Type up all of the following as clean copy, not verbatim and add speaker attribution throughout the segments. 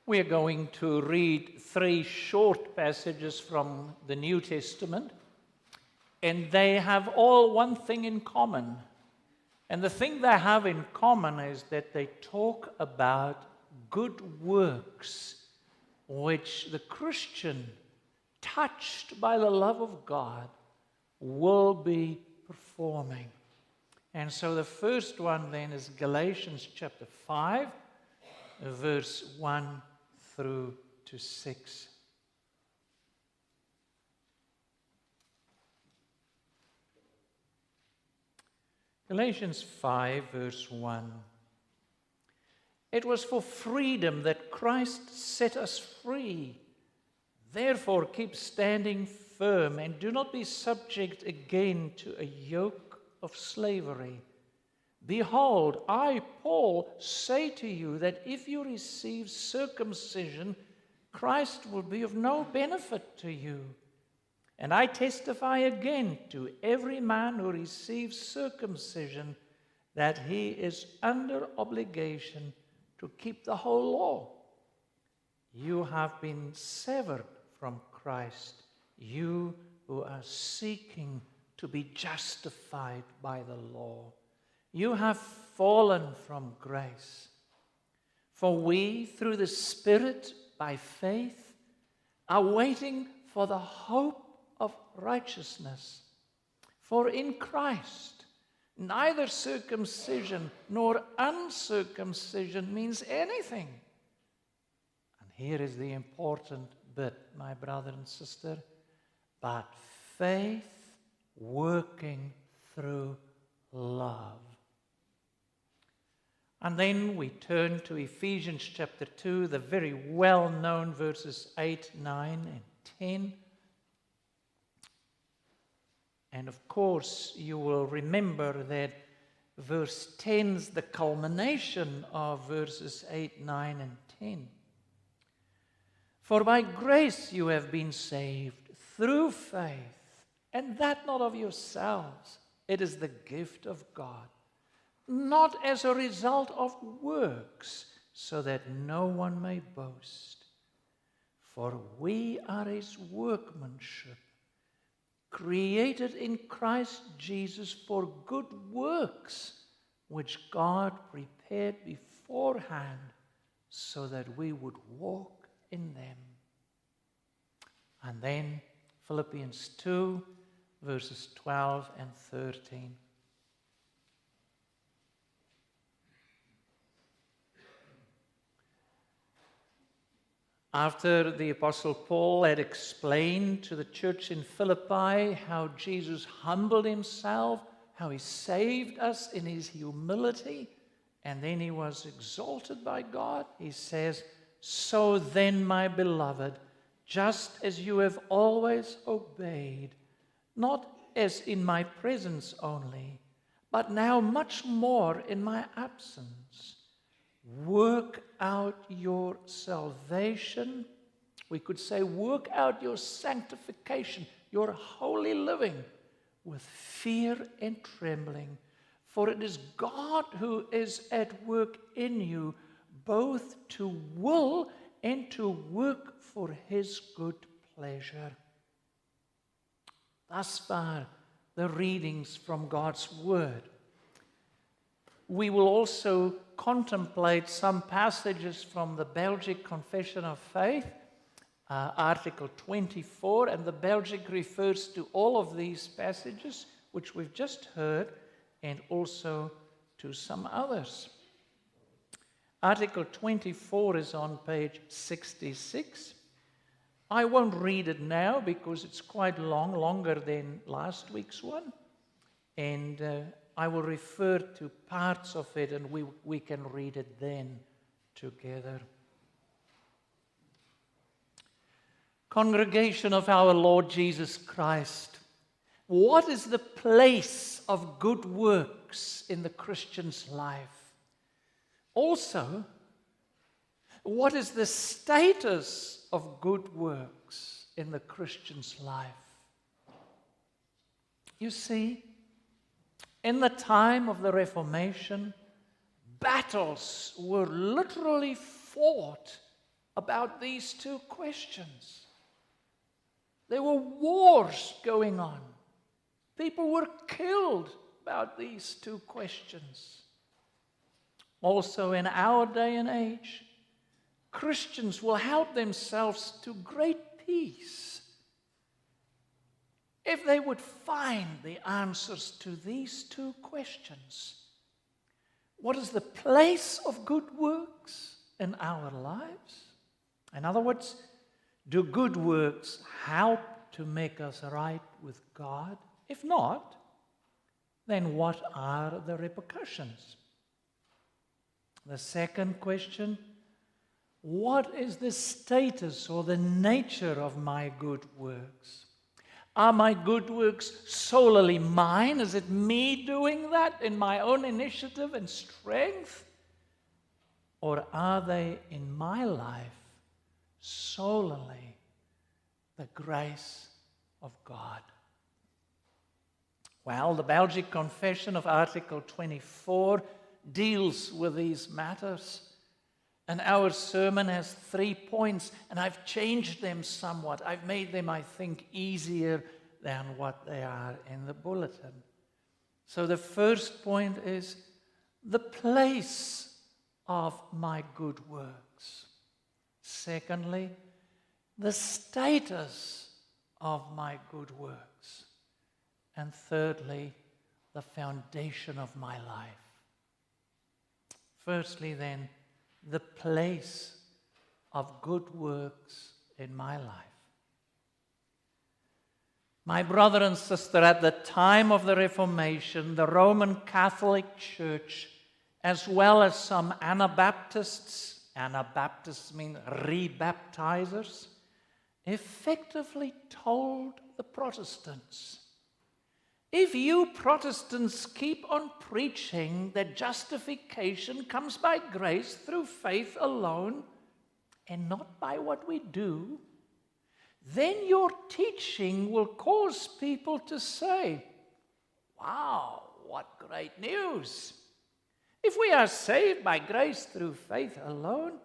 Speaker 1: We're going to read 3 short passages from the New Testament, and they have all one thing in common. And the thing they have in common is that they talk about good works which the Christian, touched by the love of God, will be performing. And so the first one then is Galatians chapter 5, verse 1 through to 6. Galatians 5, verse 1. It was for freedom that Christ set us free. Therefore, keep standing firm and do not be subject again to a yoke of slavery. Behold, I, Paul, say to you that if you receive circumcision, Christ will be of no benefit to you. And I testify again to every man who receives circumcision that he is under obligation to keep the whole law. You have been severed from Christ, you who are seeking to be justified by the law. You have fallen from grace. For we, through the Spirit, by faith, are waiting for the hope of righteousness. For in Christ, neither circumcision nor uncircumcision means anything. And here is the important bit, my brother and sister. But faith working through love. And then we turn to Ephesians chapter 2, the very well-known verses 8, 9, and 10. And of course, you will remember that verse 10 is the culmination of verses 8, 9, and 10. For by grace you have been saved through faith, and that not of yourselves. It is the gift of God, not as a result of works, so that no one may boast. For we are his workmanship, created in Christ Jesus for good works, which God prepared beforehand so that we would walk in them. And then Philippians 2, verses 12 and 13. After the Apostle Paul had explained to the church in Philippi how Jesus humbled himself, how he saved us in his humility, and then he was exalted by God, he says, "So then, my beloved, just as you have always obeyed, not as in my presence only, but now much more in my absence, work out your salvation." We could say, work out your sanctification, your holy living, with fear and trembling. For it is God who is at work in you, both to will and to work for his good pleasure. Thus far, the readings from God's Word. We will also contemplate some passages from the Belgic Confession of Faith, Article 24, and the Belgic refers to all of these passages, which we've just heard, and also to some others. Article 24 is on page 66. I won't read it now because it's quite long, longer than last week's one. And I will refer to parts of it and we can read it then together. Congregation of our Lord Jesus Christ, what is the place of good works in the Christian's life? Also, what is the status of good works in the Christian's life? You see, in the time of the Reformation, battles were literally fought about these two questions. There were wars going on. People were killed about these two questions. Also, in our day and age, Christians will help themselves to great peace if they would find the answers to these two questions. What is the place of good works in our lives? In other words, do good works help to make us right with God? If not, then what are the repercussions? The second question, what is the status or the nature of my good works? Are my good works solely mine? Is it me doing that in my own initiative and strength? Or are they in my life solely the grace of God? Well, the Belgic Confession of Article 24 deals with these matters. And our sermon has 3 points, and I've changed them somewhat. I've made them, I think, easier than what they are in the bulletin. So the first point is the place of my good works. Secondly, the status of my good works. And thirdly, the foundation of my life. Firstly, then, the place of good works in my life. My brother and sister, at the time of the Reformation, the Roman Catholic Church, as well as some Anabaptists mean rebaptizers, effectively told the Protestants, if you Protestants keep on preaching that justification comes by grace through faith alone and not by what we do, then your teaching will cause people to say, wow, what great news. If we are saved by grace through faith alone,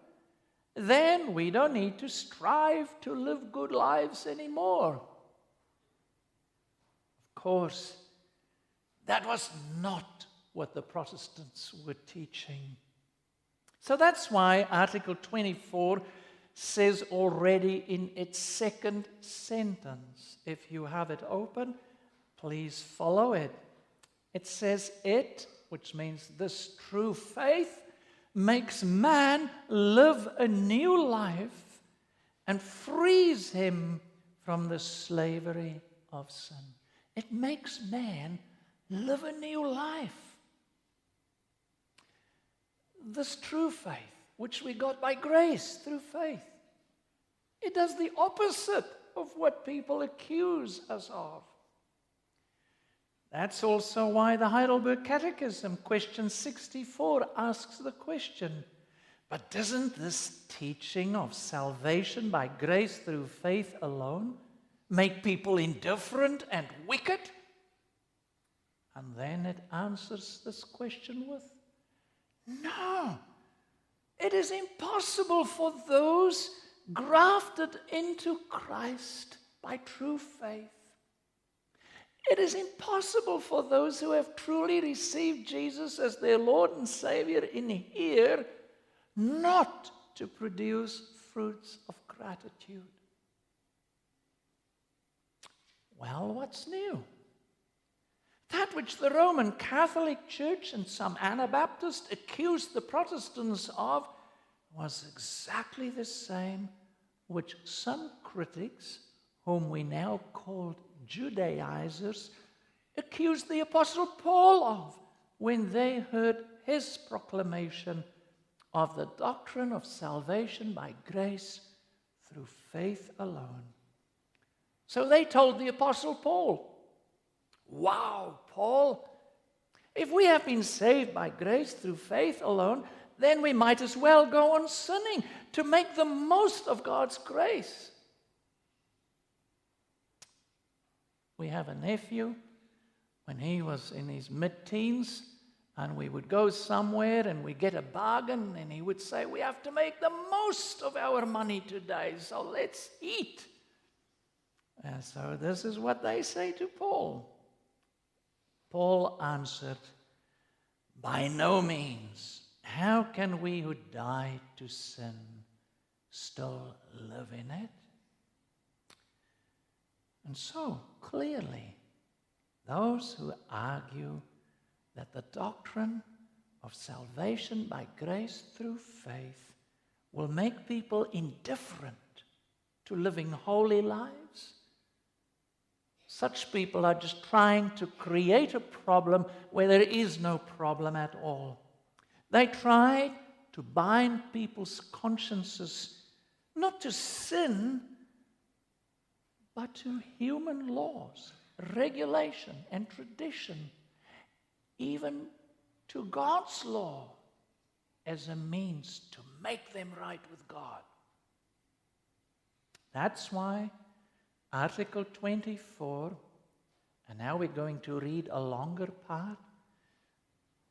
Speaker 1: then we don't need to strive to live good lives anymore. Of course, that was not what the Protestants were teaching. So that's why Article 24 says already in its second sentence, if you have it open, please follow it. It says, it, which means this true faith, makes man live a new life and frees him from the slavery of sin. It makes man live a new life. This true faith, which we got by grace through faith, it does the opposite of what people accuse us of. That's also why the Heidelberg Catechism, question 64, asks the question, but doesn't this teaching of salvation by grace through faith alone make people indifferent and wicked? And then it answers this question with, no, it is impossible for those grafted into Christ by true faith. It is impossible for those who have truly received Jesus as their Lord and Savior in here not to produce fruits of gratitude. Well, what's new? That which the Roman Catholic Church and some Anabaptists accused the Protestants of was exactly the same which some critics, whom we now call Judaizers, accused the Apostle Paul of when they heard his proclamation of the doctrine of salvation by grace through faith alone. So they told the Apostle Paul, wow, Paul, if we have been saved by grace through faith alone, then we might as well go on sinning to make the most of God's grace. We have a nephew, when he was in his mid-teens, And we would go somewhere and we get a bargain, and he would say, we have to make the most of our money today, so let's eat. And so this is what they say to Paul. Paul answered, by no means. How can we who died to sin still live in it? And so, clearly, those who argue that the doctrine of salvation by grace through faith will make people indifferent to living holy lives, such people are just trying to create a problem where there is no problem at all. They try to bind people's consciences not to sin, but to human laws, regulation, and tradition, even to God's law as a means to make them right with God. That's why Article 24, and now we're going to read a longer part.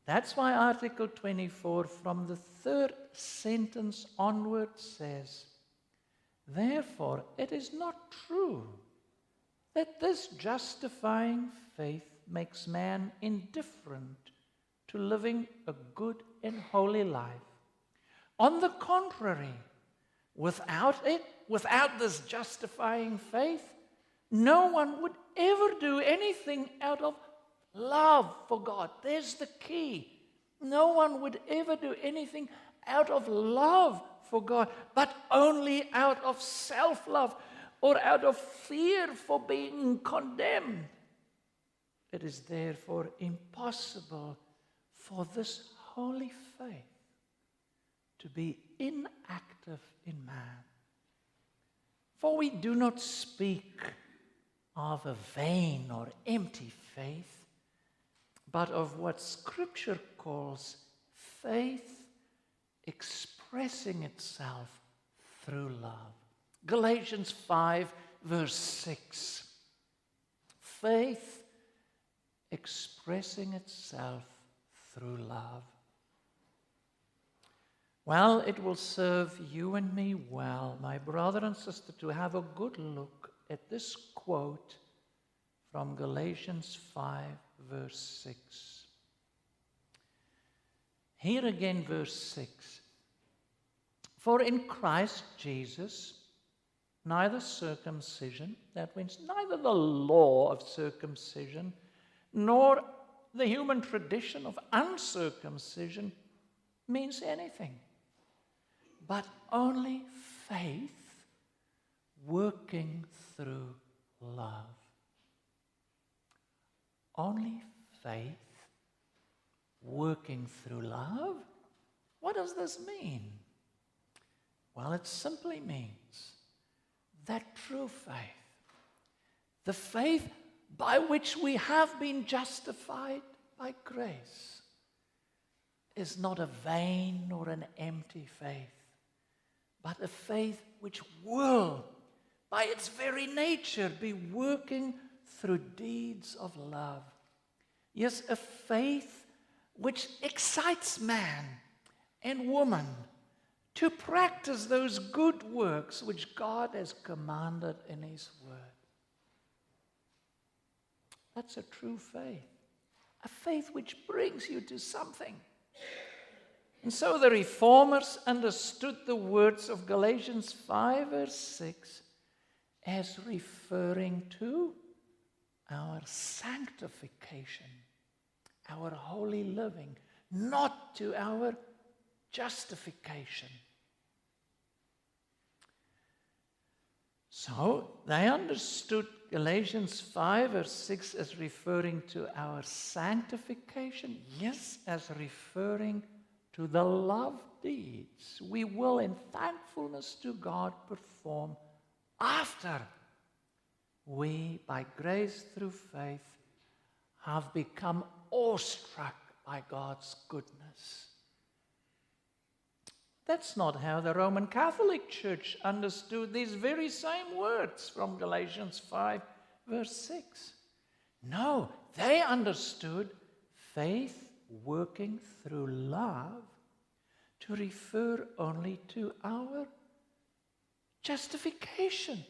Speaker 1: That's why Article 24 from the third sentence onward says, therefore it is not true that this justifying faith makes man indifferent to living a good and holy life. On the contrary, without this justifying faith, no one would ever do anything out of love for God. There's the key. No one would ever do anything out of love for God, but only out of self-love or out of fear for being condemned. It is therefore impossible for this holy faith to be inactive in man. For we do not speak of a vain or empty faith, but of what Scripture calls faith expressing itself through love. Galatians 5, verse 6. Faith expressing itself through love. Well, it will serve you and me well, my brother and sister, to have a good look at this quote from Galatians 5, verse 6. Here again, verse 6. For in Christ Jesus, neither circumcision, that means neither the law of circumcision, nor the human tradition of uncircumcision means anything, but only faith working through love. Only faith working through love? What does this mean? Well, it simply means that true faith, the faith by which we have been justified by grace, is not a vain or an empty faith, but a faith which will, by its very nature, be working through deeds of love. Yes, a faith which excites man and woman to practice those good works which God has commanded in His Word. That's a true faith, a faith which brings you to something. And so the Reformers understood the words of Galatians 5, verse 6 as referring to our sanctification, our holy living, not to our justification. So they understood Galatians 5, verse 6 as referring to our sanctification, yes, as referring to the love deeds we will in thankfulness to God perform after we, by grace through faith, have become awestruck by God's goodness. That's not how the Roman Catholic Church understood these very same words from Galatians 5, verse 6. No, they understood faith working through love to refer only to our justification.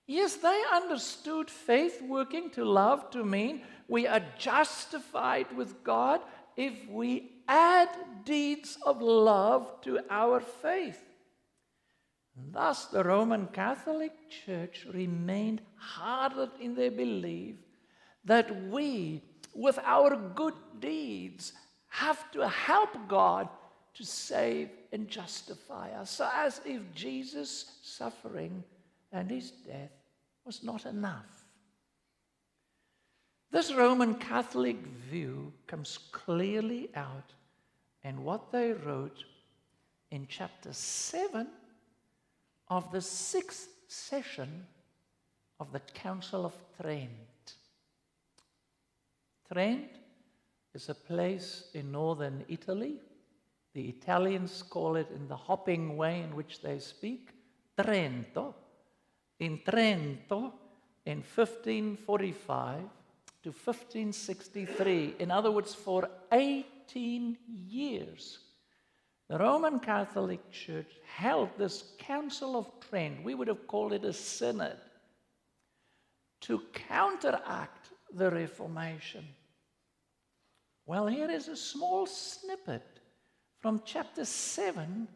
Speaker 1: Yes, they understood faith working to love to mean we are justified with God if we add deeds of love to our faith. And thus, the Roman Catholic Church remained hardened in their belief that we, with our good deeds, have to help God to save and justify us. So as if Jesus' suffering and his death was not enough. This Roman Catholic view comes clearly out in what they wrote in chapter 7 of the 6th session of the Council of Trent. Trent is a place in northern Italy. The Italians call it, in the hopping way in which they speak, Trento. In Trento, in 1545 to 1563, in other words, for 18 years, the Roman Catholic Church held this Council of Trent, we would have called it a synod, to counteract the Reformation. Well, here is a small snippet from chapter 7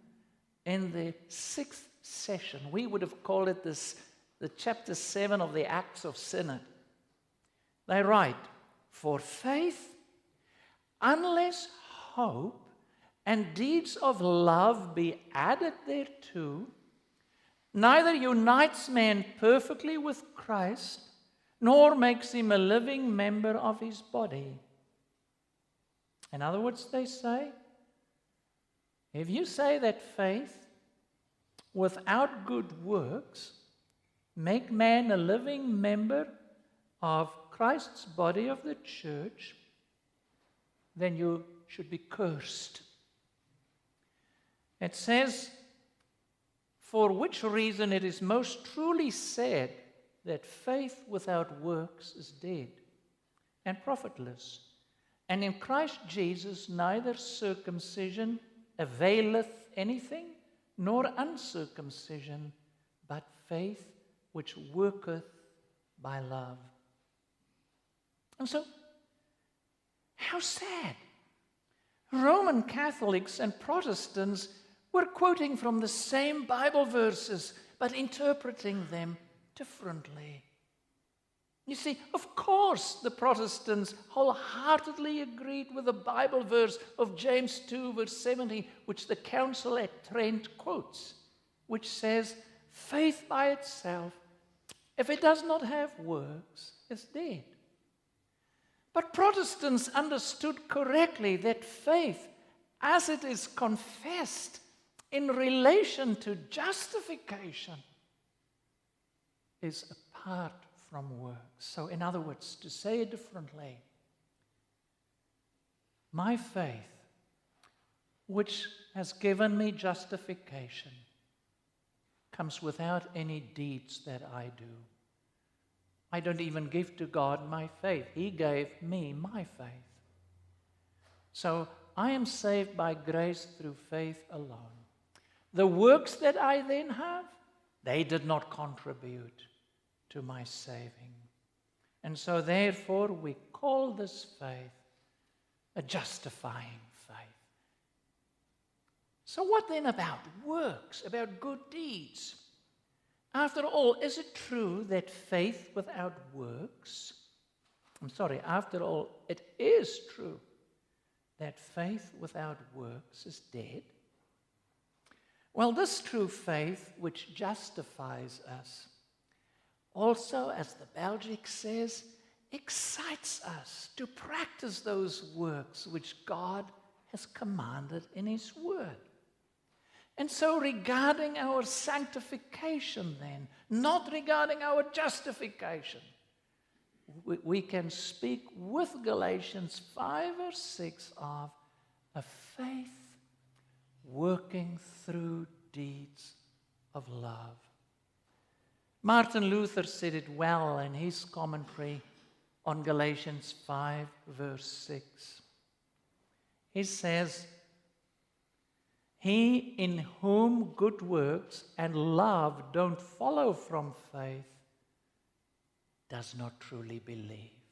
Speaker 1: in the 6th session. We would have called it the chapter 7 of the Acts of Synod. They write, "For faith, unless hope and deeds of love be added thereto, neither unites man perfectly with Christ, nor makes him a living member of his body." In other words, they say, if you say that faith without good works make man a living member of Christ's body of the church, then you should be cursed. It says, for which reason it is most truly said that faith without works is dead and profitless. And in Christ Jesus neither circumcision availeth anything, nor uncircumcision, but faith which worketh by love. And so, how sad. Roman Catholics and Protestants were quoting from the same Bible verses, but interpreting them differently. You see, of course, the Protestants wholeheartedly agreed with the Bible verse of James 2, verse 17, which the Council at Trent quotes, which says, faith by itself, if it does not have works, is dead. But Protestants understood correctly that faith, as it is confessed in relation to justification, is apart from works. So, in other words, to say it differently, my faith, which has given me justification, comes without any deeds that I do. I don't even give to God my faith. He gave me my faith. So I am saved by grace through faith alone. The works that I then have, they did not contribute to my saving. And so therefore we call this faith a justifying faith. So what then about works, about good deeds? After all, is it true that faith without works, after all, it is true that faith without works is dead? Well, this true faith which justifies us also, as the Belgic says, excites us to practice those works which God has commanded in His Word. And so regarding our sanctification then, not regarding our justification, we can speak with Galatians 5 verse 6 of a faith working through deeds of love. Martin Luther said it well in his commentary on Galatians 5 verse 6. He says, he in whom good works and love don't follow from faith does not truly believe.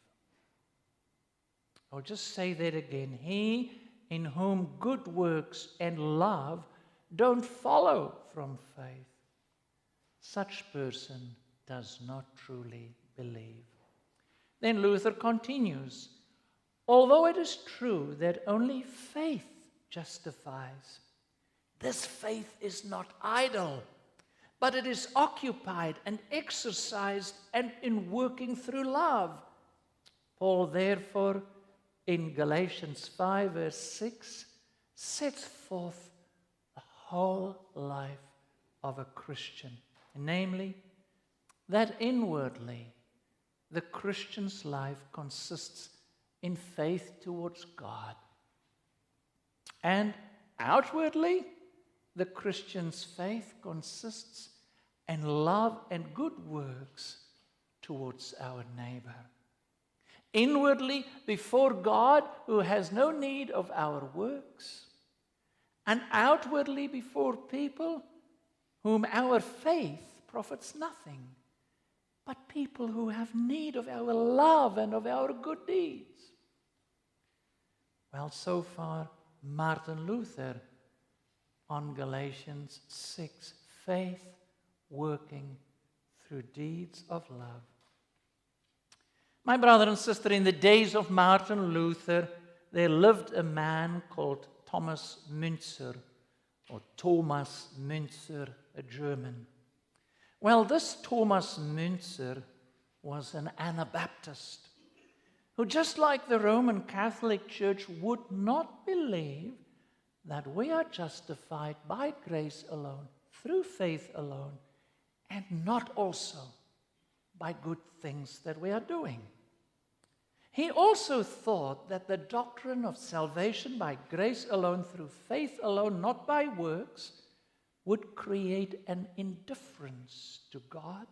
Speaker 1: I'll just say that again. He in whom good works and love don't follow from faith, such person does not truly believe. Then Luther continues, although it is true that only faith justifies, this faith is not idle, but it is occupied and exercised and in working through love. Paul, therefore, in Galatians 5, verse 6, sets forth the whole life of a Christian, namely, that inwardly the Christian's life consists in faith towards God, and outwardly the Christian's faith consists in love and good works towards our neighbor. Inwardly before God, who has no need of our works, and outwardly before people whom our faith profits nothing, but people who have need of our love and of our good deeds. Well, so far, Martin Luther on Galatians 6, faith working through deeds of love. My brother and sister, in the days of Martin Luther, there lived a man called Thomas Müntzer, or Thomas Müntzer, a German. Well, this Thomas Müntzer was an Anabaptist who, just like the Roman Catholic Church, would not believe that we are justified by grace alone, through faith alone, and not also by good things that we are doing. He also thought that the doctrine of salvation by grace alone, through faith alone, not by works, would create an indifference to God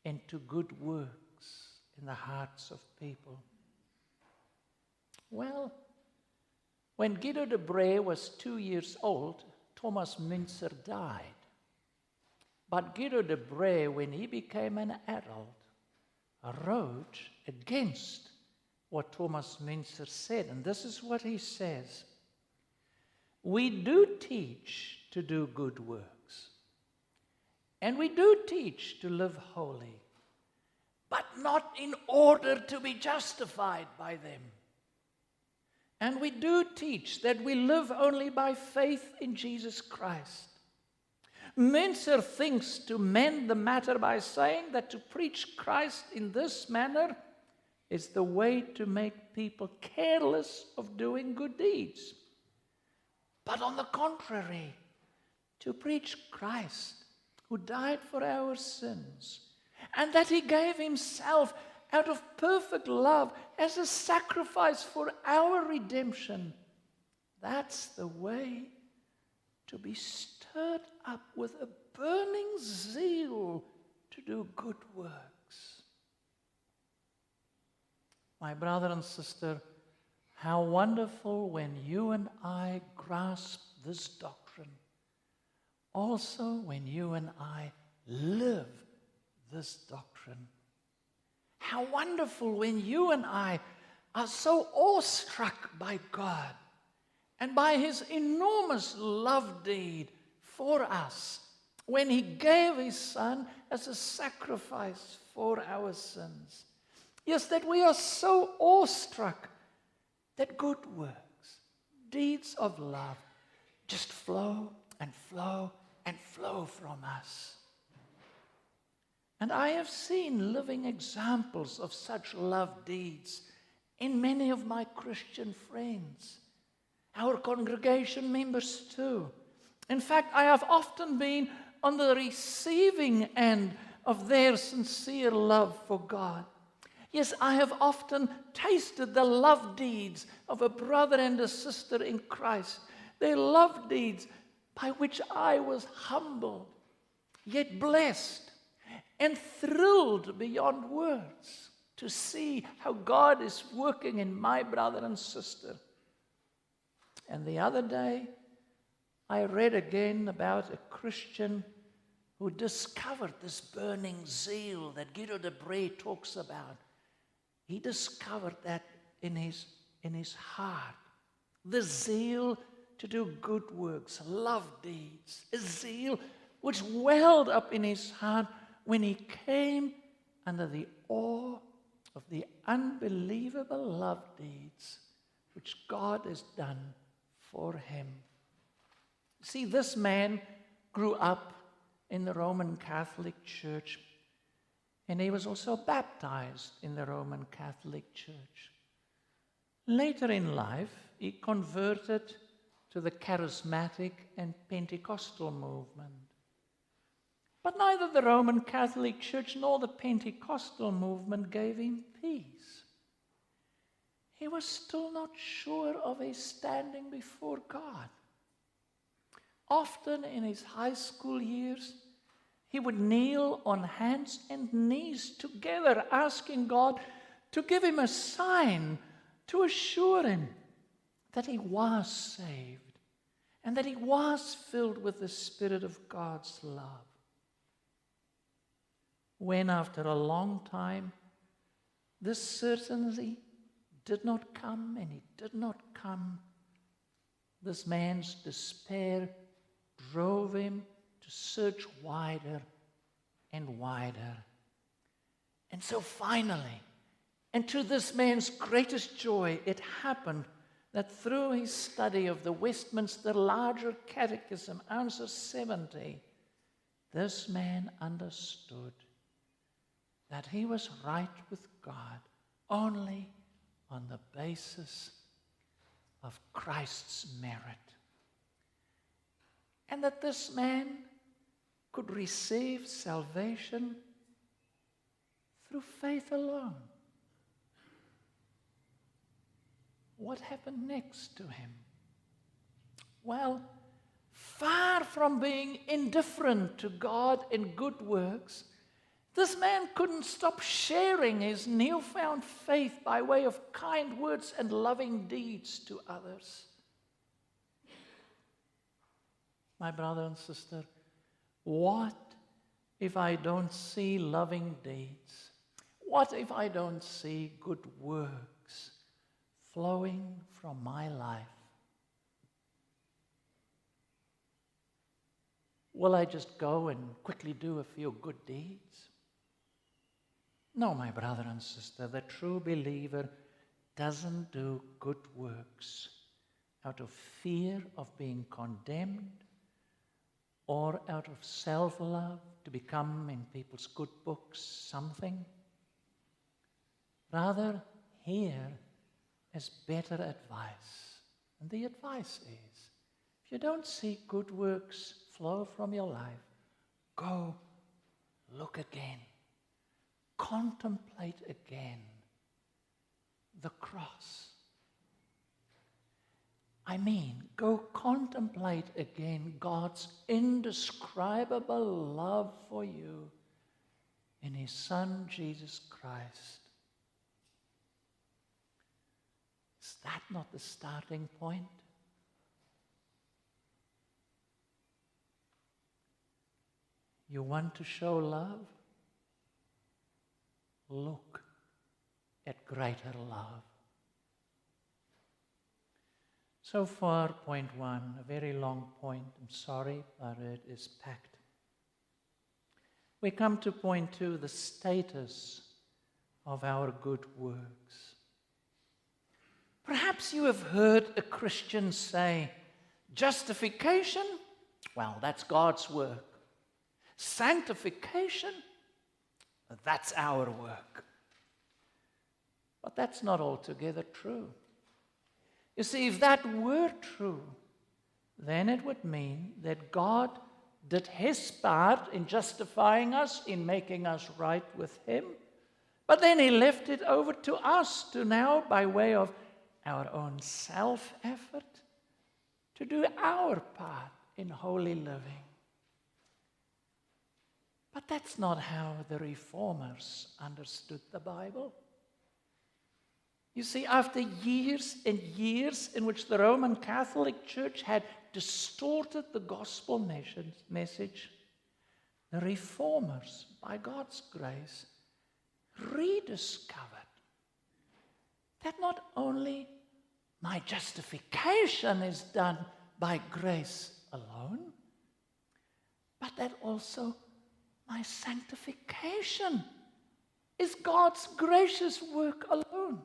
Speaker 1: and to good works in the hearts of people. Well, when Guido de Brès was 2 years old, Thomas Müntzer died. But Guido de Brès, when he became an adult, wrote against what Thomas Müntzer said. And this is what he says: we do teach to do good works, and we do teach to live holy, but not in order to be justified by them. And we do teach that we live only by faith in Jesus Christ. Müntzer thinks to mend the matter by saying that to preach Christ in this manner is the way to make people careless of doing good deeds. But on the contrary, to preach Christ, who died for our sins, and that he gave himself out of perfect love as a sacrifice for our redemption, that's the way to be stirred up with a burning zeal to do good works. My brother and sister, how wonderful when you and I grasp this doctrine. Also, when you and I live this doctrine. How wonderful when you and I are so awestruck by God and by his enormous love deed for us when he gave his Son as a sacrifice for our sins. Yes, that we are so awestruck that good works, deeds of love, just flow and flow and flow from us. And I have seen living examples of such love deeds in many of my Christian friends, our congregation members too. In fact, I have often been on the receiving end of their sincere love for God. Yes, I have often tasted the love deeds of a brother and a sister in Christ, their love deeds by which I was humbled, yet blessed and thrilled beyond words to see how God is working in my brother and sister. And the other day, I read again about a Christian who discovered this burning zeal that Guido de Brès talks about. He discovered that in his heart. The zeal to do good works, love deeds, a zeal which welled up in his heart when he came under the awe of the unbelievable love deeds which God has done for him. See, this man grew up in the Roman Catholic Church, and he was also baptized in the Roman Catholic Church. Later in life, he converted to the charismatic and Pentecostal movement. But neither the Roman Catholic Church nor the Pentecostal movement gave him peace. He was still not sure of his standing before God. Often in his high school years, he would kneel on hands and knees together, asking God to give him a sign to assure him that he was saved and that he was filled with the Spirit of God's love. When, after a long time, this certainty did not come, and it did not come, this man's despair drove him to search wider and wider. And so finally, and to this man's greatest joy, it happened that through his study of the Westminster Larger Catechism, answer 70, this man understood that he was right with God only on the basis of Christ's merit. And that this man could receive salvation through faith alone. What happened next to him? Well, far from being indifferent to God and good works, this man couldn't stop sharing his newfound faith by way of kind words and loving deeds to others. My brother and sister, what if I don't see loving deeds? What if I don't see good works flowing from my life? Will I just go and quickly do a few good deeds? No, my brother and sister, the true believer doesn't do good works out of fear of being condemned or out of self-love to become in people's good books something. Rather, here is better advice. And the advice is, if you don't see good works flow from your life, go look again. Contemplate again the cross. I mean, go contemplate again God's indescribable love for you in His Son, Jesus Christ. Is that not the starting point? You want to show love? Look at greater love. So far, point one, a very long point. I'm sorry, but it is packed. We come to point two, the status of our good works. Perhaps you have heard a Christian say, justification, well, that's God's work. Sanctification, that's our work. But that's not altogether true. You see, if that were true, then it would mean that God did His part in justifying us, in making us right with Him, but then He left it over to us to now, by way of our own self-effort, to do our part in holy living. But that's not how the Reformers understood the Bible. You see, after years and years in which the Roman Catholic Church had distorted the gospel message, the reformers, by God's grace, rediscovered that not only my justification is done by grace alone, but that also my sanctification is God's gracious work alone.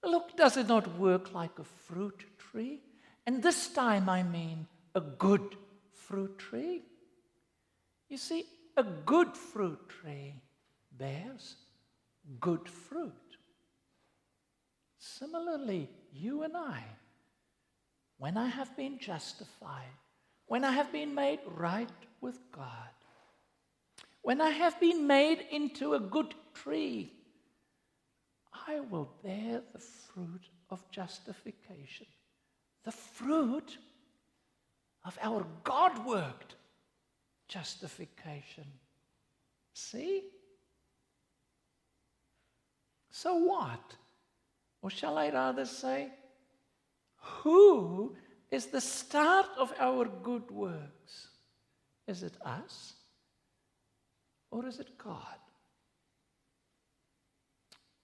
Speaker 1: Look, does it not work like a fruit tree? And this time I mean a good fruit tree. You see, a good fruit tree bears good fruit. Similarly, you and I, when I have been justified, when I have been made right with God, when I have been made into a good tree, I will bear the fruit of justification, the fruit of our God-worked justification. See? So what? Or shall I rather say, who is the start of our good works? Is it us? Or is it God?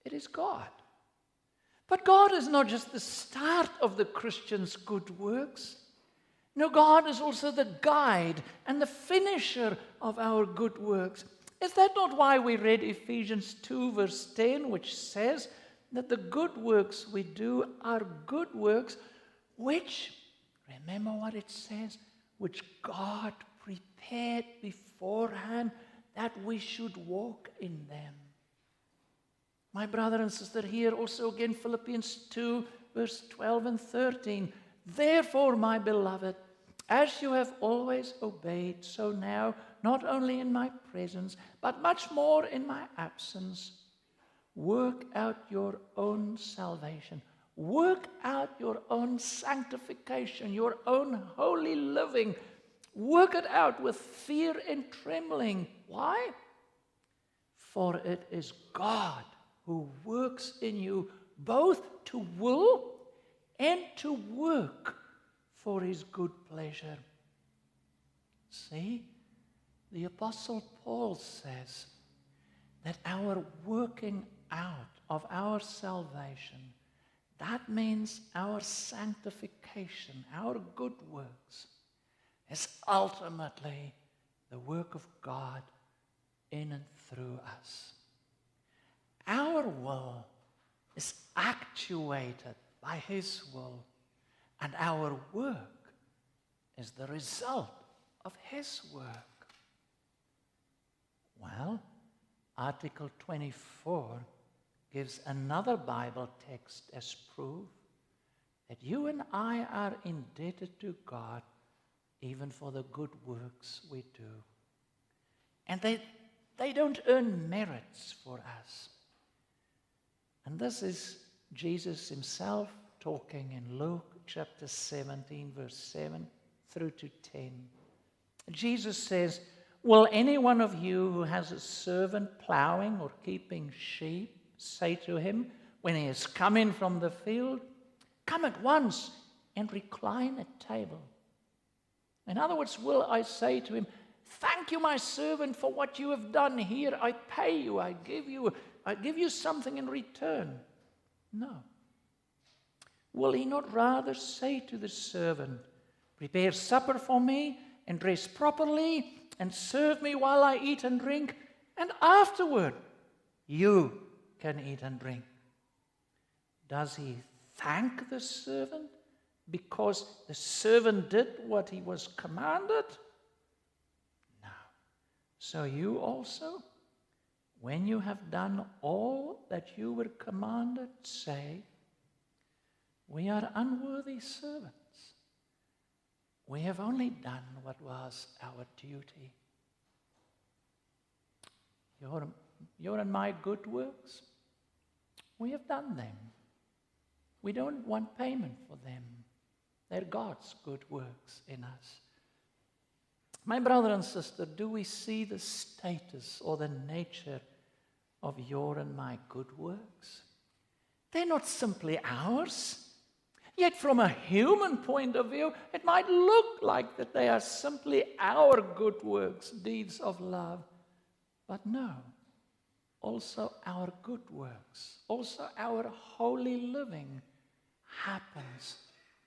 Speaker 1: It is God. But God is not just the start of the Christian's good works. No, God is also the guide and the finisher of our good works. Is that not why we read Ephesians 2 verse 10, which says that the good works we do are good works which, remember what it says, which God prepared beforehand that we should walk in them. My brother and sister, here also again Philippians 2 verse 12 and 13. Therefore, my beloved, as you have always obeyed, so now, not only in my presence, but much more in my absence, work out your own salvation. Work out your own sanctification, your own holy living. Work it out with fear and trembling. Why? For it is God who works in you both to will and to work for his good pleasure. See, the Apostle Paul says that our working out of our salvation, that means our sanctification, our good works, is ultimately the work of God in and through us. Our will is actuated by his will, and our work is the result of his work. Well, Article 24 gives another Bible text as proof that you and I are indebted to God even for the good works we do. And they don't earn merits for us. And this is Jesus himself talking in Luke chapter 17, verse 7 through to 10. Jesus says, will any one of you who has a servant plowing or keeping sheep say to him when he has come in from the field, come at once and recline at table? In other words, will I say to him, thank you, my servant, for what you have done here. I pay you, I give you something in return. No. Will he not rather say to the servant, prepare supper for me and dress properly and serve me while I eat and drink, and afterward you can eat and drink? Does he thank the servant because the servant did what he was commanded? No. So you also, when you have done all that you were commanded, say, we are unworthy servants. We have only done what was our duty. Your and my good works, we have done them. We don't want payment for them. They're God's good works in us. My brother and sister, do we see the status or the nature of your and my good works. They're not simply ours. Yet from a human point of view, it might look like that they are simply our good works, deeds of love. But no, also our good works, also our holy living happens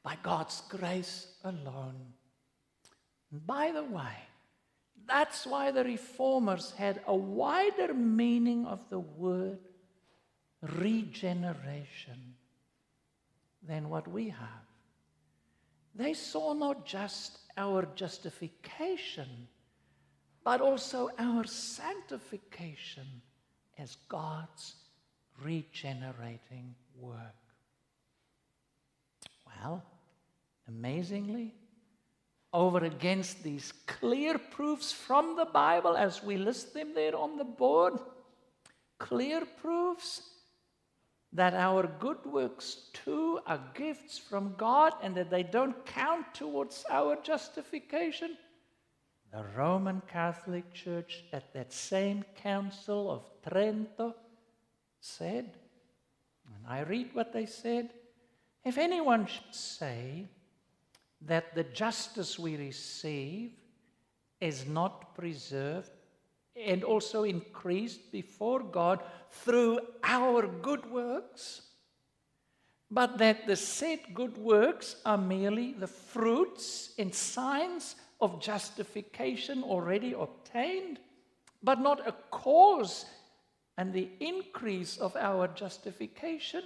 Speaker 1: by God's grace alone. And by the way, that's why the Reformers had a wider meaning of the word regeneration than what we have. They saw not just our justification, but also our sanctification as God's regenerating work. Well, amazingly, over against these clear proofs from the Bible, as we list them there on the board, clear proofs that our good works too are gifts from God and that they don't count towards our justification, the Roman Catholic Church at that same Council of Trento said, and I read what they said, if anyone should say that the justice we receive is not preserved and also increased before God through our good works, but that the said good works are merely the fruits and signs of justification already obtained, but not a cause and the increase of our justification,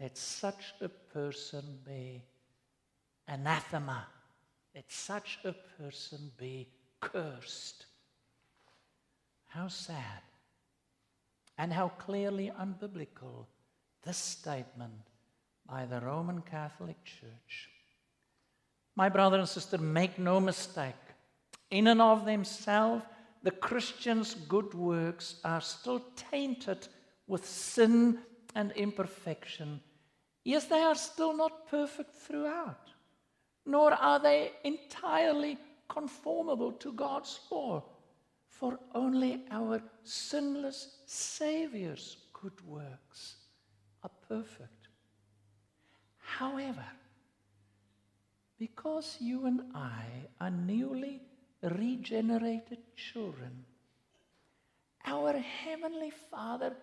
Speaker 1: let such a person be anathema. Let such a person be cursed. How sad and how clearly unbiblical this statement by the Roman Catholic Church. My brother and sister, make no mistake. In and of themselves, the Christian's good works are still tainted with sin and imperfection. Yes, they are still not perfect throughout, nor are they entirely conformable to God's law. For only our sinless Savior's good works are perfect. However, because you and I are newly regenerated children, our Heavenly Father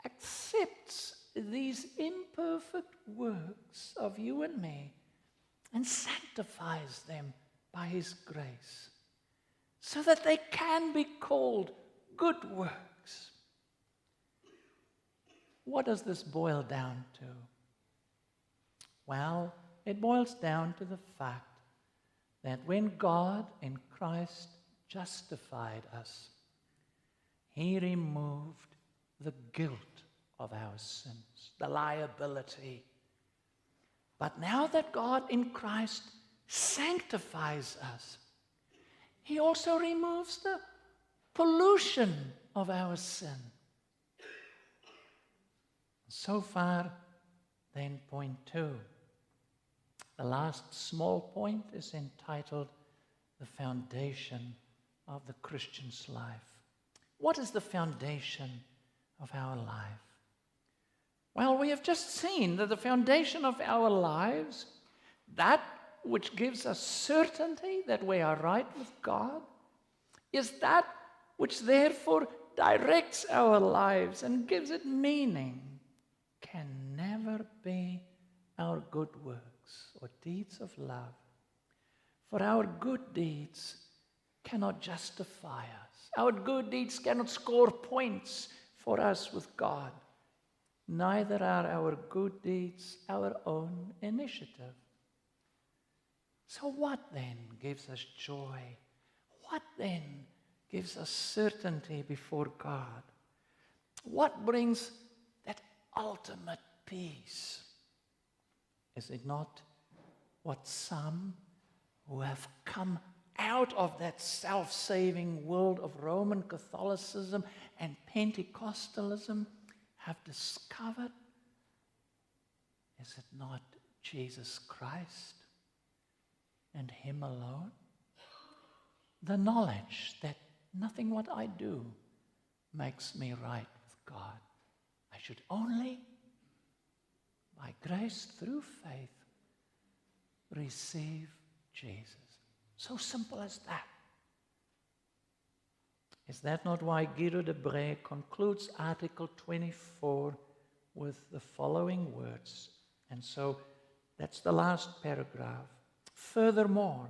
Speaker 1: accepts these imperfect works of you and me and sanctifies them by His grace, so that they can be called good works. What does this boil down to? Well, it boils down to the fact that when God in Christ justified us, He removed the guilt of our sins, the liability. But now that God in Christ sanctifies us, He also removes the pollution of our sin. So far, then, point 2. The last small point is entitled The Foundation of the Christian's Life. What is the foundation of our life? Well, we have just seen that the foundation of our lives, that which gives us certainty that we are right with God, is that which therefore directs our lives and gives it meaning, can never be our good works or deeds of love. For our good deeds cannot justify us. Our good deeds cannot score points for us with God. Neither are our good deeds our own initiative. So what then gives us joy? What then gives us certainty before God? What brings that ultimate peace? Is it not what some who have come out of that self-saving world of Roman Catholicism and Pentecostalism have discovered? Is it not Jesus Christ and Him alone? The knowledge that nothing what I do makes me right with God. I should only, by grace through faith, receive Jesus. So simple as that. Is that not why Guido de Brès concludes Article 24 with the following words? And so that's the last paragraph. Furthermore,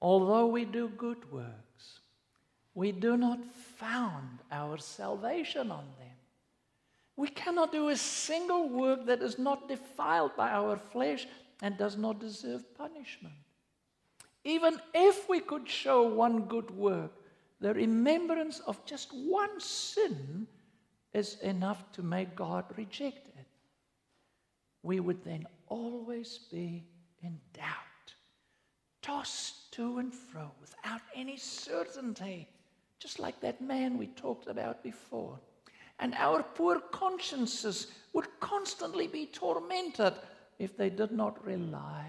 Speaker 1: although we do good works, we do not found our salvation on them. We cannot do a single work that is not defiled by our flesh and does not deserve punishment. Even if we could show one good work, the remembrance of just one sin is enough to make God reject it. We would then always be in doubt, tossed to and fro without any certainty, just like that man we talked about before. And our poor consciences would constantly be tormented if they did not rely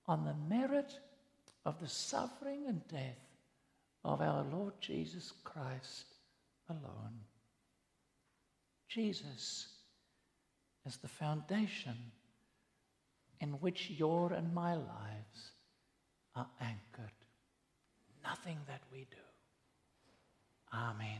Speaker 1: on the merit of the suffering and death of our Lord Jesus Christ alone. Jesus is the foundation in which your and my lives are anchored. Nothing that we do. Amen.